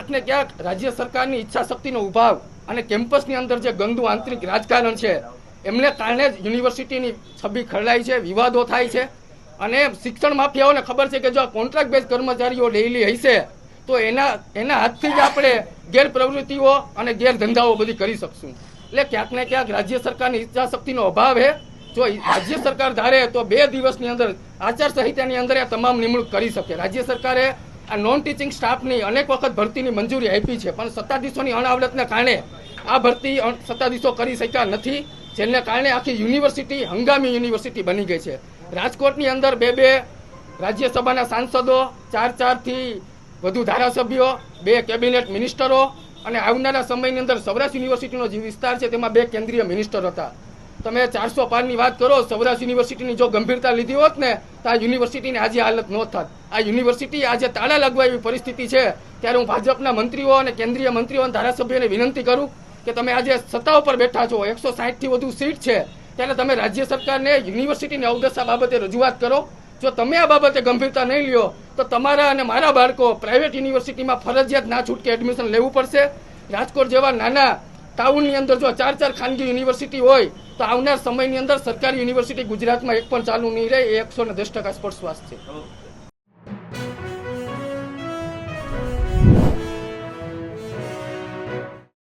ક્યાંક ને ક્યાંક રાજ્ય સરકારની ઈચ્છા શક્તિનો અભાવ અને કેમ્પસની અંદર જે ગંદુ આંતરિક રાજકારણ છે એમને કારણે જ યુનિવર્સિટીની છબી ખરડાય છે, વિવાદો થાય છે અને શિક્ષણ માફિયાઓને ખબર છે કે જો કોન્ટ્રાક્ટ બેઝ કર્મચારીઓ ડેઇલી હશે તો એના હાથથી જ આપણે ગેરપ્રવૃત્તિઓ અને ગેરધંધાઓ બધી કરી શકશું. એટલે ક્યાંક ને ક્યાંક રાજ્ય સરકારની ઈચ્છા શક્તિનો અભાવ છે. જો રાજ્ય સરકાર ધારે તો 2 દિવસની અંદર આચારસંહિતાની અંદર આ તમામ નિમણૂક કરી શકે. રાજ્ય સરકારે આ નોન ટીચિંગ સ્ટાફની અનેક વખત ભરતીની મંજૂરી આપી છે, પણ સત્તાધીશોની અણાવડતને કારણે આ ભરતી સત્તાધીશો કરી શક્યા નથી, જેને કારણે આખી યુનિવર્સિટી હંગામી યુનિવર્સિટી બની ગઈ છે. રાજકોટની અંદર 2 રાજ્યસભાના સાંસદો, 4 થી વધુ ધારાસભ્યો, 2 કેબિનેટ મિનિસ્ટરો અને આવનારા સમયની અંદર સૌરાષ્ટ્ર યુનિવર્સિટીનો જે વિસ્તાર છે તેમાં 2 કેન્દ્રીય મિનિસ્ટર હતા. તમે 400 પારની વાત કરો, સૌરાષ્ટ્ર યુનિવર્સિટીની જો ગંભીરતા લીધી હોત ને તો આ યુનિવર્સિટીની આજે હાલત ન થાત. આ યુનિવર્સિટી આજે તાળા લાગવા એવી પરિસ્થિતિ છે. ત્યારે હું ભાજપના મંત્રીઓ અને કેન્દ્રીય મંત્રીઓ અને ધારાસભ્યોને વિનંતી કરું કે તમે આજે સત્તા ઉપર બેઠા છો, 160 થી વધુ સીટ છે, ત્યારે તમે રાજ્ય સરકારને યુનિવર્સિટીની અવદશા બાબતે રજૂઆત કરો. જો તમે આ બાબતે ગંભીરતા નહીં લ્યો તો તમારા અને મારા બાળકો પ્રાઇવેટ યુનિવર્સિટીમાં ફરજિયાત ના છૂટકે એડમિશન લેવું પડશે. રાજકોટ જેવા નાના ટાઉનની અંદર જો 4 ખાનગી યુનિવર્સિટી હોય તો આવનાર સમયની અંદર સરકારી યુનિવર્સિટી ગુજરાતમાં એક પણ ચાલુ નહીં રહે. એ 110% સ્પષ્ટ વાત છે.